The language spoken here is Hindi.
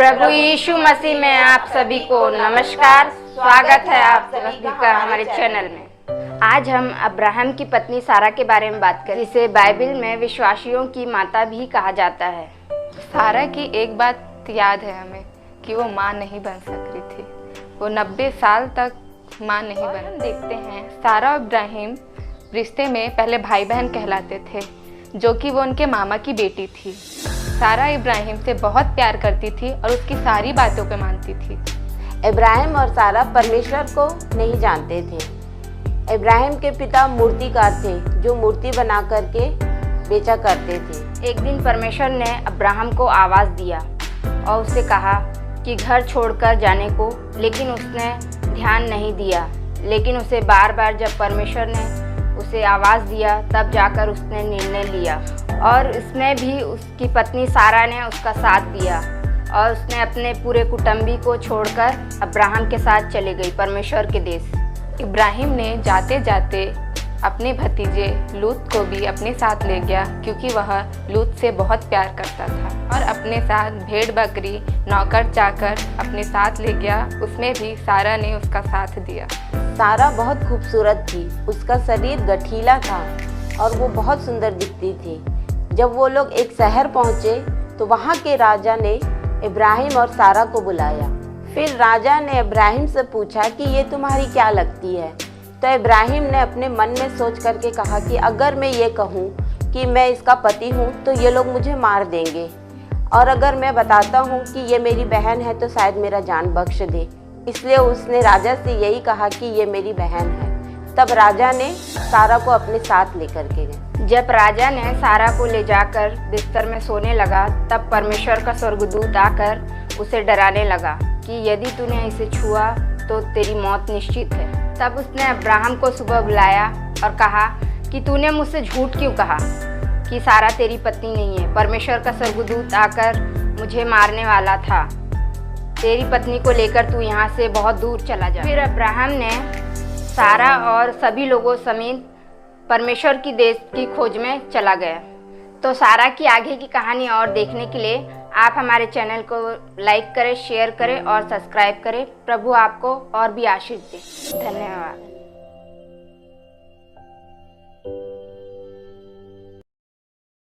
प्रभु यीशु मसीह में आप सभी को नमस्कार। स्वागत है आप सभी का हमारे चैनल में। आज हम अब्राहम की पत्नी सारा के बारे में बात करें, जिसे बाइबल में विश्वासियों की माता भी कहा जाता है। सारा की एक बात याद है हमें कि वो माँ नहीं बन सक रही थी। वो 90 साल तक माँ नहीं बन। हम देखते हैं सारा और इब्राहिम रिश्ते में पहले भाई बहन कहलाते थे, जो कि वो उनके मामा की बेटी थी। सारा इब्राहिम से बहुत प्यार करती थी और उसकी सारी बातों पे मानती थी। इब्राहिम और सारा परमेश्वर को नहीं जानते थे। इब्राहिम के पिता मूर्तिकार थे, जो मूर्ति बना करके बेचा करते थे। एक दिन परमेश्वर ने अब्राहम को आवाज़ दिया और उसे कहा कि घर छोड़कर जाने को, लेकिन उसने ध्यान नहीं दिया। लेकिन उसे बार बार जब परमेश्वर ने उसे आवाज़ दिया, तब जाकर उसने निर्णय लिया। और इसमें भी उसकी पत्नी सारा ने उसका साथ दिया और उसने अपने पूरे कुटुंबी को छोड़कर अब्राहम के साथ चली गई परमेश्वर के देश। इब्राहिम ने जाते जाते अपने भतीजे लूत को भी अपने साथ ले गया, क्योंकि वह लूत से बहुत प्यार करता था। और अपने साथ भेड़ बकरी नौकर चाकर अपने साथ ले गया, उसमें भी सारा ने उसका साथ दिया। सारा बहुत खूबसूरत थी, उसका शरीर गठीला था और वो बहुत सुंदर दिखती थी। जब वो लोग एक शहर पहुँचे तो वहाँ के राजा ने इब्राहिम और सारा को बुलाया। फिर राजा ने इब्राहिम से पूछा कि ये तुम्हारी क्या लगती है। तो इब्राहिम ने अपने मन में सोच करके कहा कि अगर मैं ये कहूँ कि मैं इसका पति हूँ तो ये लोग मुझे मार देंगे, और अगर मैं बताता हूँ कि ये मेरी बहन है तो शायद मेरा जान बख्श दे। इसलिए उसने राजा से यही कहा कि ये मेरी बहन है। तब राजा ने सारा को अपने साथ लेकर के गए। जब राजा ने सारा को ले जाकर बिस्तर में सोने लगा, तब परमेश्वर का स्वर्गदूत आकर उसे डराने लगा कि यदि तूने इसे छुआ तो तेरी मौत निश्चित है। तब उसने अब्राहम को सुबह बुलाया और कहा कि तूने मुझसे झूठ क्यों कहा कि सारा तेरी पत्नी नहीं है। परमेश्वर का स्वर्गदूत आकर मुझे मारने वाला था। तेरी पत्नी को लेकर तू यहाँ से बहुत दूर चला जा। फिर अब्राहम ने सारा और सभी लोगों समेत परमेश्वर की देश की खोज में चला गया। तो सारा की आगे की कहानी और देखने के लिए आप हमारे चैनल को लाइक करें, शेयर करें और सब्सक्राइब करें। प्रभु आपको और भी आशीष दे। धन्यवाद।